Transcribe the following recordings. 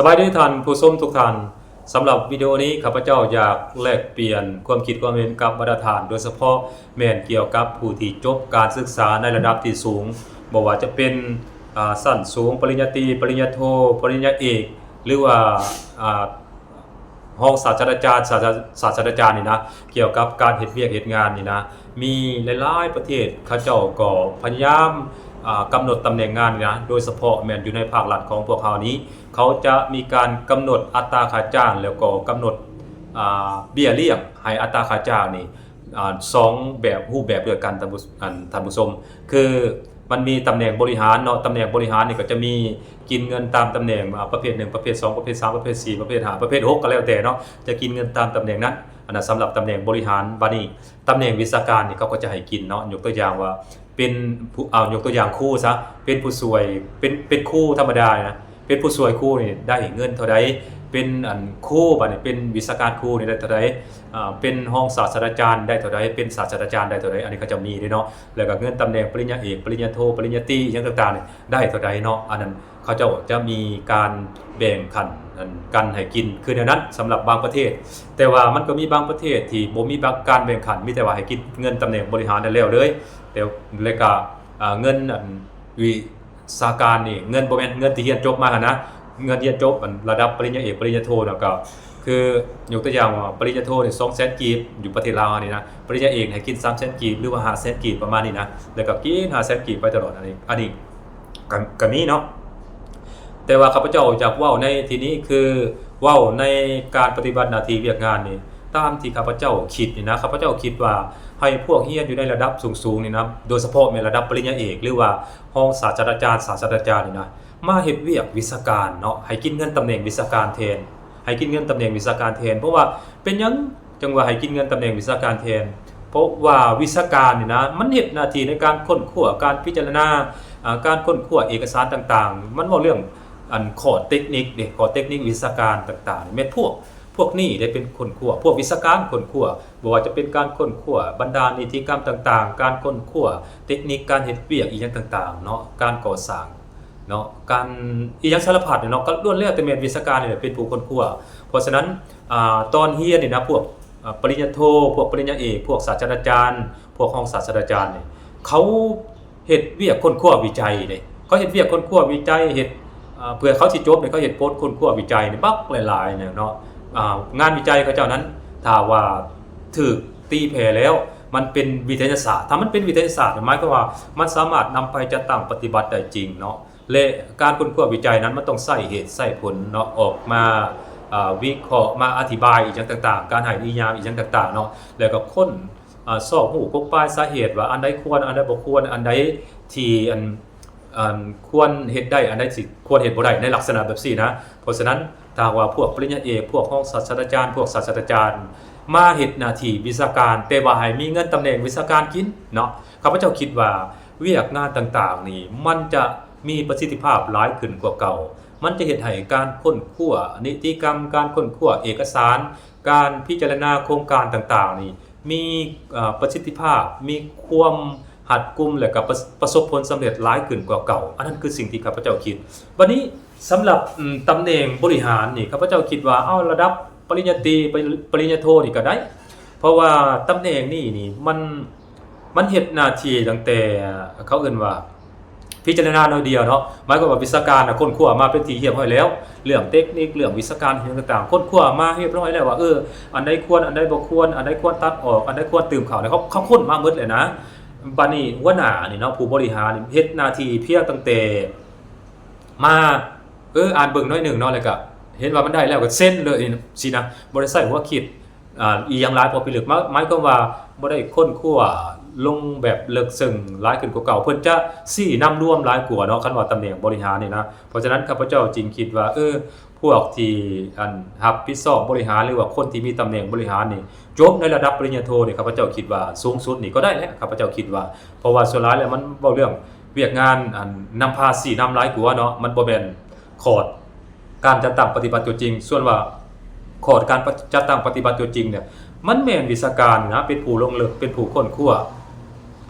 สบายดีท่านผู้ชมทุกท่านสำหรับวิดีโอนี้ข้าพเจ้าอยากแลกเปลี่ยนความคิดความเห็นกับมาตรฐานโดยเฉพาะแม่นเกี่ยวกับผู้ที่จบการศึกษาในระดับที่สูงบ่ว่าจะเป็นชั้นสูงปริญญาตรีปริญญาโทปริญญาเอกหรือว่าห้องศาสตราจารย์ศาสตราจารย์นี่นะเกี่ยวกับการเฮ็ดเวียกเฮ็ดงานนี่นะมีหลายๆประเทศเขาเจ้าก็พยายามกำหนดตำแหน่งงานนะโดยเฉพาะแม่นอยู่ในภาครัฐของพวกเขานี้เขาจะมีการกำหนดอัตราค่าจ้างแล้วก็กำหนดเบี้ยเลี้ยงให้อัตราค่าจ้างนี่สองแบบรูปแบบด้วยกันท่านผู้ชมคือมันมีตำแหน่งบริหารเนาะตำแหน่งบริหารนี่ก็จะมีกินเงินตามตำแหน่งประเภท1ประเภท2ประเภท3ประเภท4ประเภท5ประเภท6ก็แล้วแต่เนาะจะกินเงินตามตำแหน่งนั้นอันนั้นสำหรับตำแหน่งบริหารบัดนี้ตำแหน่งวิชาการนี่เขาก็จะให้กินเนาะยกตัวอย่างว่าเป็นยกตัวอย่างครูซะเป็นผู้ช่วยเป็นครูธรรมดานะเป็นผู้ช่วยครูนี่ได้เงินเท่าใดเป็นครูบัดนี้เป็นวิชาการครูนี่ได้เท่าใดเป็นห้องศาสตราจารย์ได้เท่าใดเป็นศาสตราจารย์ได้เท่าใดอันนี้ก็จะมีด้วยเนาะแล้วก็เงินตำแหน่งปริญญาเอกปริญญาโทปริญญาตรีอย่างต่างๆนี่ได้เท่าใดเนาะอันนั้นเขาจะมีการแบ่งขั้นกันให้กินคือในนั้นสำหรับบางประเทศแต่ว่ามันก็มีบางประเทศที่บ่มีการแบ่งขั้นมีแต่ว่าให้กินเงินตำแหน่งบริหารได้แล้วเลยแต่แล้วก็เงินวิชาการนี่เงินบ่แม่นเงินที่เรียนจบมานะเงินเรียนจบระดับปริญญาเอกปริญญาโทแล้วก็คือยกตัวอย่างว่าปริญญาโทนี่200,000กีบอยู่ประเทศลาวนี่นะปริญญาเอกให้กิน300,000กีบหรือว่า500,000กีบประมาณนี้นะแล้วก็กิน500,000กีบไปตลอดอันนี้ก็มีเนาะแต่ว่าข้าพเจ้าอยากเว้าในที่นี้คือเว้าในการปฏิบัติหน้าที่เวียกงานนี่ตามที่ข้าพเจ้าคิดนี่นะข้าพเจ้าคิดว่าให้พวกเรียนอยู่ในระดับสูงๆนี่นะโดยเฉพาะในระดับปริญญาเอกหรือว่าห้องศาสตราจารย์นี่นะมาเฮ็ดเวียกวิชาการเนาะให้กินเงินตำแหน่งวิชาการแทนให้กินเงินตำแหน่งวิชาการแทนเพราะว่าเป็นหยังจังว่าให้กินเงินตำแหน่งวิชาการแทนเพราะว่าวิชาการนี่นะมันเฮ็ดหน้าที่ในการค้นคว้าการพิจารณาการค้นคว้าเอกสารต่างๆมันเว้าเรื่องข้อเทคนิคเด้ข้อเทคนิควิชาการต่างๆแม่นพวกนี้ได้เป็นค้นคว้าพวกวิชาการค้นคว้าบ่ว่าจะเป็นการค้นคว้าบรรดานิติกรรมต่างๆการค้นคว้าเทคนิคการเฮ็ดเวียกอีหยังต่างๆเนาะการก่อสร้างเนาะการอีหยังสารพัดเนาะก็ล้วนแล้วแต่แม่นวิชาการนี่แหละเป็นผู้ค้นคว้าเพราะฉะนั้นตอนเรียนนี่นะพวกปริญญาโทพวกปริญญาเอกพวกศาสตราจารย์พวกห้องศาสตราจารย์นี่เขาเฮ็ดเวียกค้นคว้าวิจัยเด้เขาเฮ็ดเวียกค้นคว้าวิจัยเฮ็ดเพื่อเขาสิจบเนี่ยเขาเฮ็ดโพสต์ค้นคว้าวิจัยนี่บักหลายๆเนี่ยเนาะงานวิจัยเขาเจ้านั้นถ้าว่าถูกตีแผ่แล้วมันเป็นวิทยาศาสตร์ถ้ามันเป็นวิทยาศาสตร์หมายความว่ามันสามารถนำไปจัดตั้งปฏิบัติได้จริงเนาะและการค้นคว้าวิจัยนั้นมันต้องใช้เหตุใช้ผลเนาะออกมาวิเคราะห์มาอธิบายอีกอย่างต่างๆการให้นิยามอีกอย่างต่างๆเนาะแล้วก็ค้นซอกหูกกปลายสาเหตุว่าอันใดควรอันใดบ่ควรอันใดที่ควรเฮ็ดได้อันใดสิควรเฮ็ดบ่ได้ในลักษณะแบบนี้นะเพราะฉะนั้นถ้าว่าพวกปริญญาเอกพวกห้องศาสตราจารย์พวกศาสตราจารย์มาเฮ็ดหน้าที่วิชาการแต่ว่าให้มีเงินตำแหน่งวิชาการกินเนาะข้าพเจ้าคิดว่าเวียกงานต่างๆนี่มันจะมีประสิทธิภาพหลายขึ้นกว่าเก่ามันจะเฮ็ดให้การค้นคว้านิติกรรมการค้นคว้าเอกสารการพิจารณาโครงการต่างๆนี่มีประสิทธิภาพมีความหัดกุมและก็ประสบผลสำเร็จหลายขึ้นกว่าเก่าอันนั้นคือสิ่งที่ข้าพเจ้าคิดวันนี้สำหรับตำแหน่งบริหารนี่ข้าพเจ้าคิดว่าระดับปริญญาตรีปริญญาโทนี่ก็ได้เพราะว่าตำแหน่งนี่มันเฮ็ดหน้าที่ตั้งแต่เขาเอิ้นว่าพิจารณาหน่อยเดียวเนาะหมายความว่าวิชาการค้นคว้ามาเป็นที่เรียบร้อยแล้วเรื่องเทคนิคเรื่องวิชาการต่างๆค้นคว้ามาเรียบร้อยแล้วว่าอันใดควรอันใดบ่ควรอันใดควรตัดออกอันใดควรเติมเข้าเนี่ยเขาค้นมาหมดเลยนะบัดนี้หัวหน้านี่เนาะผู้บริหารเฮ็ดหน้าที่เพียงตั้งแต่มาอ่านเบิ่งน้อยนึงเนาะแล้วก็เห็นว่ามันได้แล้วก็เซ็นเลยสินะบ่ได้ใช้หัวคิดอีหยังหลายพอพิลึกหมายความว่าบ่ได้ค้นคว้าลงแบบลึกซึ้งหลายขึ้นกว่าเก่าเพิ่นจะชี้นำร่วมหลายกว่าเนาะคันว่าตำแหน่งบริหารนี่นะเพราะฉะนั้นข้าพเจ้าจึงคิดว่าพวกที่รับผิดชอบบริหารหรือว่าคนที่มีตำแหน่งบริหารนี่จบในระดับปริญญาโทนี่ข้าพเจ้าคิดว่าสูงสุดนี่ก็ได้แล้วข้าพเจ้าคิดว่าเพราะว่าส่วนหลายแล้วมันเว้าเรื่องเวียกงานนำพาชี้นำหลายกว่าเนาะมันบ่แม่นคอร์สการจัดตั้งปฏิบัติตัวจริงส่วนว่าคอร์สการจัดตั้งปฏิบัติตัวจริงเนี่ยมันแม่นวิชาการนะเป็นผู้ลงลึกเป็นผู้ค้นคว้า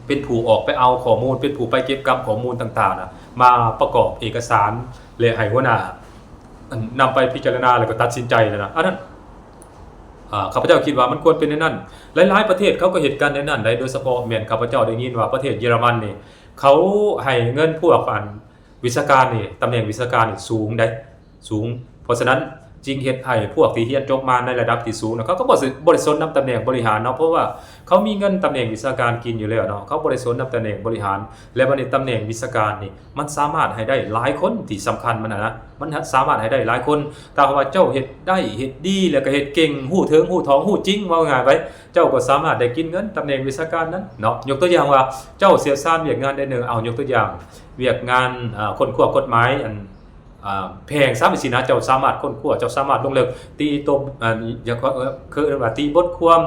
เป็นผู้ออกไปเอาข้อมูลเป็นผู้ไปเก็บกำข้อมูลต่างๆนะมาประกอบเอกสารและให้หัวหน้า นำไปพิจารณาแล้วก็ตัดสินใจนะอันนั้นข้าพเจ้าคิดว่ามันควรเป็นในนั้นหลายๆประเทศเขาก็เหตุการณ์ในนั้นได้โดยเฉพาะแม่นข้าพเจ้าได้ยินว่าประเทศเยอรมันนี่เขาให้เงินพวกวิชาการนี่ตำแหน่งวิชาการนี่สูงได้สูงเพราะฉะนั้นจริงเฮ็ดให้พวกที่เรียนจบมาในระดับที่สูงเขาก็บ่ได้สนนำตำแหน่งบริหารเนาะเพราะว่าเขามีเงินตำแหน่งวิชาการกินอยู่แล้วเนาะเขาบ่ได้สนนำตำแหน่งบริหารและบัดนี้ตำแหน่งวิชาการนี่มันสามารถให้ได้หลายคนที่สำคัญมันนะมันสามารถให้ได้หลายคนถ้าว่าเจ้าเฮ็ดได้เฮ็ดดีแล้วก็เฮ็ดเก่งฮู้ถึงฮู้ท้องฮู้จริงว่าง่ายไปเจ้าก็สามารถได้กินเงินตำแหน่งวิชาการนั้นเนาะยกตัวอย่างว่าเจ้าเชี่ยวชาญเวียกงานได้นึงเอายกตัวอย่างเวียกงานคนควบกฎหมายแพงซ้ำไปสินะเจ้าสามารถค้นคว้าเจ้าสามารถลงลึกตีตบอย่างคือว่าตีบทความ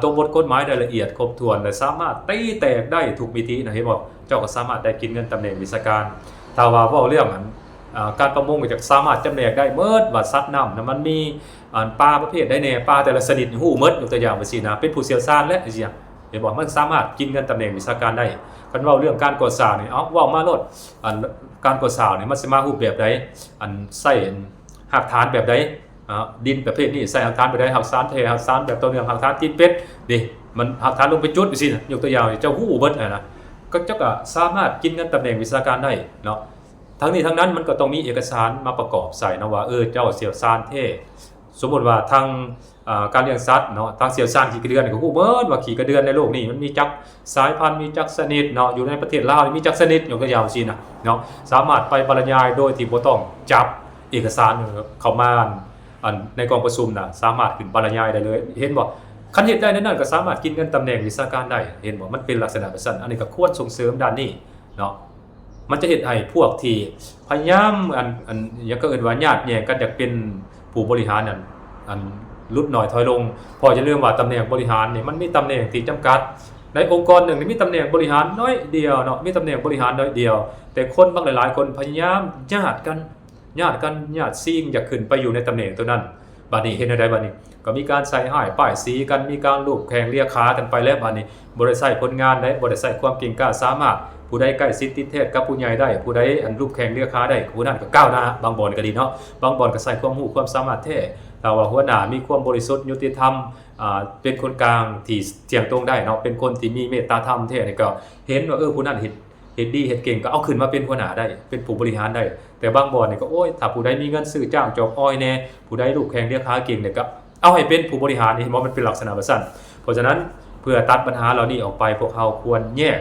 ตัวบทกฎหมายได้ละเอียดครบถ้วนและสามารถตีแตกได้ทุกมิตินะเห็นบ่เจ้าก็สามารถได้กินเงินตำแหน่งวิชาการถ้าว่าเว้าเรื่องการประมงก็จะสามารถจำแนกได้เมิดว่าสัตว์น้ำนะมันมีปลาประเภทได้แน่ปลาแต่ละชนิดฮู้หมดยกตัวอย่างว่าสินะเป็นผู้เชี่ยวชาญและจังซี่เห็นบ่มันสามารถกินเงินตำแหน่งวิชาการได้คันเว้าเรื่องการก่อสร้างนี่เว้ามาโลดการก่อสร้างนี่มันสิมารูปแบบใดใส่หักฐานแบบใดดินประเภทนี้ใส่หักฐานแบบใดหักฐานแท้หักฐานแบบตัวเนืองหักฐานตีนเป็ดดิมันหักฐานลงไปจุดจังซี่นะยกตัวอย่างเจ้าฮู้เบิดนะก็เจ้าก็สามารถกินเงินตำแหน่งวิชาการได้เนาะทั้งนี้ทั้งนั้นมันก็ต้องมีเอกสารมาประกอบใส่นะว่าเจ้าเชี่ยวชาญแท้สมมุติว่าทางการเลี้ยงสัตว์เนาะทางเชี่ยวชาญขี่กระเดือนก็ฮู้เบิดว่าขี่กระเดือนในโลกนี้มันมีจักสายพันธุ์มีจักชนิดเนาะอยู่ในประเทศลาวมีจักชนิดยกตัวอย่างซี่นะเนาะสามารถไปบรรยายโดยที่บ่ต้องจับเอกสารเข้ามาในกองประชุมน่ะสามารถขึ้นบรรยายได้เลยเห็นบ่คันเฮ็ดได้นั่นก็สามารถกินเงินตำแหน่งวิชาการได้เห็นบ่มันเป็นลักษณะแบบนั้นอันนี้ก็ควรส่งเสริมด้านนี้เนาะมันจะเฮ็ดให้พวกที่พยายามอย่างก็เอิ้นว่าญาติแย่งกันอยากเป็นผู้บริหารนั่นลดน้อยถอยลงพอจะลืมว่าตำแหน่งบริหารนี่มันมีตำแหน่งที่จำกัดในองค์กรหนึ่งมีตำแหน่งบริหารน้อยเดียวเนาะมีตำแหน่งบริหารน้อยเดียวแต่คนบางหลายๆคนพยายามญาติซิ่งอยากขึ้นไปอยู่ในตำแหน่งตัวนั้นบัดนี้เห็นได้บัดนี้ก็มีการใส่ห้ายป้ายสีกันมีการลูบแข่งเลียขากันไปแล้วบัดนี้บ่ได้ใช้ผลงานได้บ่ได้ใช้ความเก่งกล้าสามารถผู้ใดใกล้ชิดติดเทศกับผู้ใหญ่ได้ผู้ใดรูปแข่งเลียขาได้ผู้นั้นก็ก้าวหน้าบางบ่อนก็ดีเนาะบางบ่อนก็ใช้ความรู้ความสามารถแท้แต่ว่าหัวหน้ามีความบริสุทธิ์ยุติธรรมเป็นคนกลางที่เที่ยงตรงได้เนาะเป็นคนที่มีเมตตาธรรมแท้นี่ก็เห็นว่าผู้นั้นเฮ็ดดีเฮ็ดเก่งก็เอาขึ้นมาเป็นหัวหน้าได้เป็นผู้บริหารได้แต่บางบ่อนนี่ก็โอ้ยถ้าผู้ใดมีเงินซื้อจ้างจอกอ้อยแน่ผู้ใดลูกแข่งเลียขาเก่งเนี่ยก็เอาให้เป็นผู้บริหารนี่เห็นบ่มันเป็นลักษณะแบบนั้นเพราะฉะนั้นเพื่อตัดปัญหาเหล่านี้ออกไปพวกเราควรแยก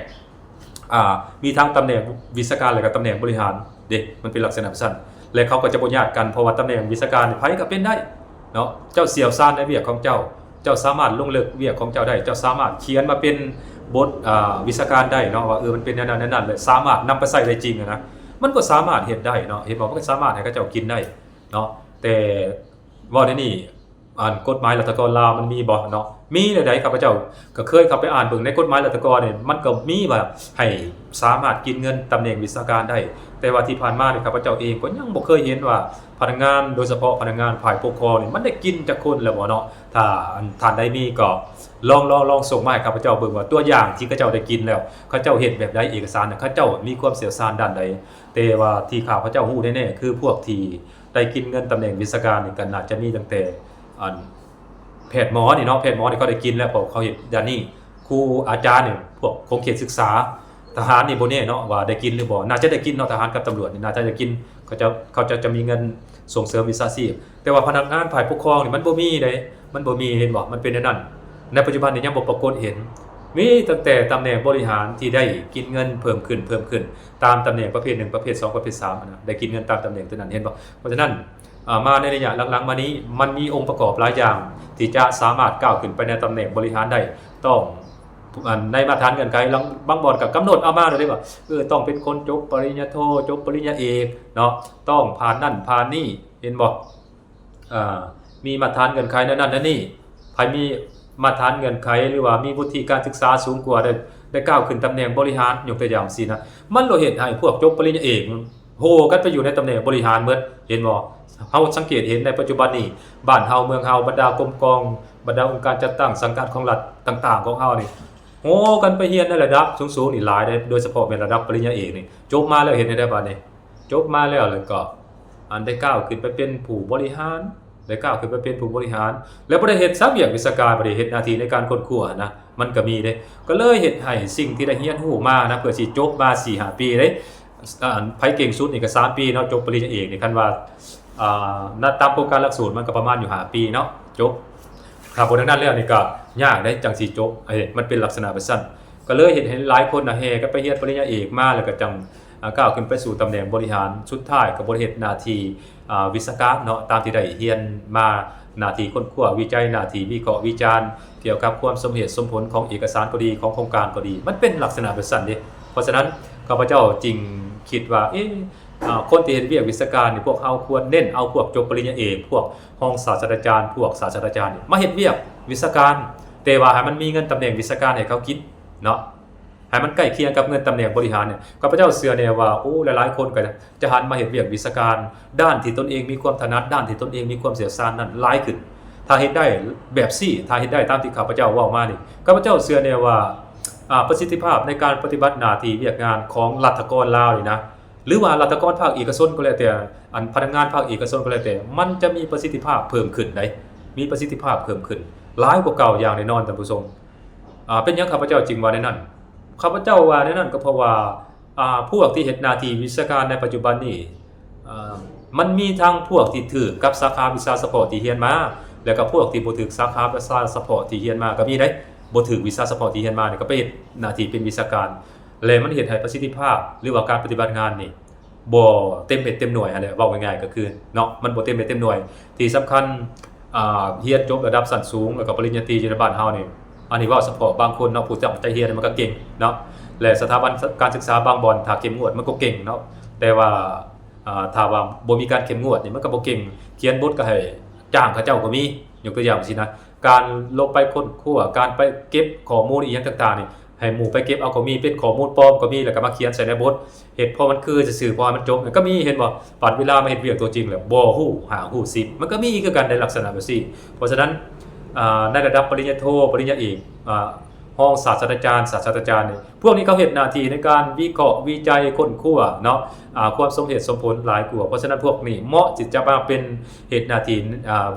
มีทั้งตำแหน่งวิชาการและก็ตำแหน่งบริหารเด้มันเป็นลักษณะแบบนั้นและเขาก็จะบ่ญาติกันเพราะว่าตำแหน่งวิชาการนี่ไผก็เป็นได้เนาะเจ้าเสี่ยวซ่านในเวียกของเจ้าสามารถลงลึกเวียกของเจ้าได้เจ้าสามารถเขียนมาเป็นบทวิชาการได้เนาะว่ามันเป็นนั่นเลยสามารถนำไปใช้ได้จริงนะมันก็สามารถเฮ็ดได้เนาะเห็นบ่มันก็สามารถให้เขาเจ้ากินได้เนาะแต่ว่าในนี้กฎหมายรัฐกรลาวมันมีบ่เนาะมีใดๆข้าพเจ้าก็เคยเข้าไปอ่านเบิ่งในกฎหมายรัฐกรเนี่ยมันก็มีว่าให้สามารถกินเงินตำแหน่งวิชาการได้แต่ว่าที่ผ่านมาเนี่ยข้าพเจ้าเองก็ยังบ่เคยเห็นว่าพนักงานโดยเฉพาะพนักงานฝ่ายปกครองนี่มันได้กินจักคนแล้วบ่เนาะถ้าท่านใดมีก็ลองส่งมาให้ข้าพเจ้าเบิ่งว่าตัวอย่างที่เขาเจ้าได้กินแล้วเขาเจ้าเฮ็ดแบบใดเอกสารเขาเจ้ามีความเชี่ยวชาญด้านใดแต่ว่าที่ข้าพเจ้าฮู้แน่ๆคือพวกที่ได้กินเงินตำแหน่งวิชาการนี่ก็น่าจะมีตั้งแต่แพทย์หมอนี่เนาะแพทย์หมอนี่เขาได้กินแล้วเพราะเขาเฮ็ดด้านนี้ครูอาจารย์นี่พวกคงเขตศึกษาทหารนี่บ่แน่เนาะว่าได้กินหรือบ่น่าจะได้กินเนาะทหารกับตำรวจนี่น่าจะได้กินเขาจะมีเงินส่งเสริมวิชาชีพแต่ว่าพนักงานฝ่ายปกครองนี่มันบ่มีเด้มันบ่มีเห็นบ่มันเป็นอย่างนั้นในปัจจุบันนี่ยังบ่ปรากฏเห็นมีตั้งแต่ตำแหน่งบริหารที่ได้กินเงินเพิ่มขึ้นตามตำแหน่งประเภท1ประเภท2ประเภท3นะได้กินเงินตามตำแหน่งตัวนั้นเห็นบ่เพราะฉะนั้นมาในระยะหลังๆมานี้มันมีองค์ประกอบหลายอย่างที่จะสามารถก้าวขึ้นไปในตำแหน่งบริหารได้ต้องในมาตรฐานเงื่อนไขบางบ่อนก็กำหนดเอามาเลยว่าต้องเป็นคนจบปริญญาโทจบปริญญาเอกเนาะต้องผ่านนั่นผ่านนี่เห็นบ่มีมาตรฐานเงื่อนไขนั่นนี่ใครมีมาตรฐานเงื่อนไขหรือว่ามีวุฒิการศึกษาสูงกว่าได้ก้าวขึ้นตำแหน่งบริหารยกตัวอย่างสินะมันเราเห็นให้พวกจบปริญญาเอกโหกันไปอยู่ในตำแหน่งบริหารหมดเห็นบ่เฮาสังเกตเห็นในปัจจุบันนี้บ้านเฮาเมืองเฮาบรรดากรมกองบรรดาองค์การจัดตั้งสังกัดของรัฐต่างๆของเฮานี่โหกันไปเรียนในระดับสูงๆนี่หลายได้โดยเฉพาะเป็นระดับปริญญาเอกนี่จบมาแล้วเห็นได้บัดนี้จบมาแล้วก็ อันได้ก้าวขึ้นไปเป็นผู้บริหารได้ก้าวขึ้นไปเป็นผู้บริหารแล้วบ่ได้เฮ็ดซักอย่างวิชาการบ่ได้เฮ็ดหน้าที่ในการค้นคว้านะมันก็มีเด้ก็เลยเฮ็ดให้สิ่งที่ได้เรียนรู้มานะเพื่อสิจบมา 4-5 ปีเด้ไผเก่งสุดนี่ก็3ปีเนาะจบปริญญาเอกนี่คันว่าตามโครงการหลักสูตรมันก็ประมาณอยู่5ปีเนาะจบถ้าบ่ดังนั้นแล้วนี่ก็ยากได้จังสิจบมันเป็นลักษณะแบบนั้นก็เลยเห็นหลายคนแห่กันไปเรียนปริญญาเอกมาแล้วก็จังก้าวขึ้นไปสู่ตำแหน่งบริหารสุดท้ายก็บ่ได้เฮ็ดหน้าที่วิศวกรเนาะตามที่ได้เรียนมาหน้าที่ค้นคว้าวิจัยหน้าที่วิเคราะห์วิจารณ์เกี่ยวกับความสมเหตุสมผลของเอกสารก็ดีของโครงการก็ดีมันเป็นลักษณะแบบนั้นเด้เพราะฉะนั้นข้าพเจ้าจึงคิดว่าคนที่เฮ็ดเวียกวิศวการนี่พวกเฮาควรเน้นเอาพวกจบปริญญาเอกพวกห้องศาสตราจารย์พวกศาสตราจารย์นี่มาเฮ็ดเวียกวิศวการแต่ว่าให้มันมีเงินตำแหน่งวิศวการให้เขาคิดเนาะให้มันใกล้เคียงกับเงินตำแหน่งบริหารเนี่ยข้าพเจ้าเชื่อแน่ว่าหลายๆคนก็จะหันมาเฮ็ดเวียกวิศวการด้านที่ตนเองมีความถนัดด้านที่ตนเองมีความเชี่ยวชาญนั้นหลายขึ้นถ้าเฮ็ดได้แบบถ้าเฮ็ดได้ตามที่ข้าพเจ้าเว้ามานี่ข้าพเจ้าเชื่อแน่ว่าประสิทธิภาพในการปฏิบัติหน้าที่เวียกงานของรัฐกรลาวนี่นะหรือว่ารัฐกรภาคเอกชนก็แล้วแต่พนักงานภาคเอกชนก็แล้วแต่มันจะมีประสิทธิภาพเพิ่มขึ้นได้มีประสิทธิภาพเพิ่มขึ้นหลายกว่าเก่าอย่างแน่นอนท่านผู้ชมเป็นหยังข้าพเจ้าจึงว่าในนั้นข้าพเจ้าว่าในนั้นก็เพราะว่าพวกที่เฮ็ดหน้าที่วิชาการในปัจจุบันนี้มันมีทั้งพวกที่ถือกับสาขาวิชาเฉพาะที่เรียนมาแล้วก็พวกที่บ่ถือสาขาวิชาเฉพาะที่เรียนมาก็มีได้บ่ถือวิชาเฉพาะที่เรียนมานี่ก็ไปเฮ็ดหน้าที่เป็นวิชาการและมันเฮ็ดให้ประสิทธิภาพหรือว่าการปฏิบัติงานนี่บ่เต็มเม็ดเต็มหน่วยนั่นแหละเว้าง่ายๆก็คือเนาะมันบ่เต็มเม็ดเต็มหน่วยที่สำคัญเรียนจบระดับชั้นสูงแล้วก็ปริญญาตรีอยู่ในบ้านเฮานี่อันนี้เว้าเฉพาะบางคนเนาะผู้ตั้งใจเรียนมันก็เก่งเนาะและสถาบันการศึกษาบางบ่อนถ้าเข้มงวดมันก็เก่งเนาะแต่ว่าถ้าว่าบ่มีการเข้มงวดนี่มันก็บ่เก่งเขียนบทก็ให้จ้างเขาเจ้าก็มียกตัวอย่างสินะการลงไปค้นคว้าการไปเก็บข้อมูลอีหยังต่างๆนี่ให้หมู่ไปเก็บเอาก็มีเป็นข้อมูลปลอมก็มีแล้วก็มาเขียนใส่ในบทเฮ็ดพอมันคือซื่อๆพอมันจบก็มีเห็นบ่ปัดเวลามาเฮ็ดเวียกตัวจริงแล้วบ่ฮู้หาฮู้10มันก็มีคือกันในลักษณะแบบนี้เพราะฉะนั้นในระดับปริญญาโทปริญญาเอกห้องศาสตราจารย์นี่พวกนี้เขาเฮ็ดหน้าที่ในการวิเคราะห์วิจัยค้นคว้าเนาะความสมเหตุสมผลหลายกว่าเพราะฉะนั้นพวกนี้เหมาะที่จะมาเป็นเฮ็ดหน้าที่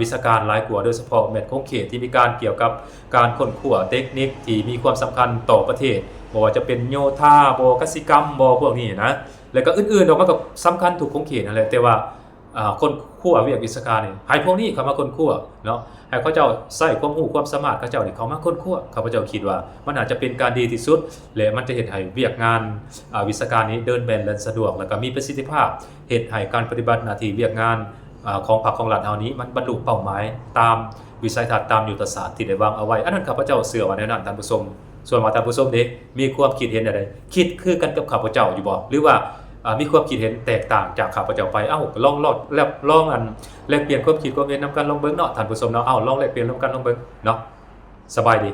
วิชาการหลายกว่าโดยเฉพาะแม่นของเขตที่มีการเกี่ยวกับการค้นคว้าเทคนิคที่มีความสำคัญต่อประเทศบ่ว่าจะเป็นโยธาบ่กสิกรรมบ่พวกนี้นะแล้วก็อื่นๆมันก็สำคัญทุกของเขตนั่นแหละแต่ว่าคนคั่วเวียกวิชาการนี่ให้พวกนี้เข้ามาคนคั่วเนาะให้เขาเจ้าใช้ความรู้ความสามารถเขาเจ้านี่เข้ามาคนคั่วข้าพเจ้าคิดว่ามันอาจจะเป็นการดีที่สุดและมันจะเฮ็ดให้เวียกงานวิชาการนี้เดินแบนและสะดวกแล้วก็มีประสิทธิภาพเฮ็ดให้การปฏิบัติหน้าที่เวียกงานของภาคของรัฐเฮานี้มันบรรลุเป้าหมายตามวิสัยทัศน์ตามยุทธศาสตร์ที่ได้วางเอาไว้อันนั้นข้าพเจ้าเชื่อว่าแน่นอนท่านผู้ชมส่วนว่าท่านผู้ชมเด้มีความคิดเห็นใดคิดคือกันกับข้าพเจ้าอยู่บ่หรือว่ามีความคิดเห็นแตกต่างจากข้าพเจ้าไปลองแลกเปลี่ยนความคิดความเห็นนำกันลองเบิ่งเนาะท่านผู้ชมเนาะลองแลกเปลี่ยนร่วมกันลองเบิ่งเนาะสบายดี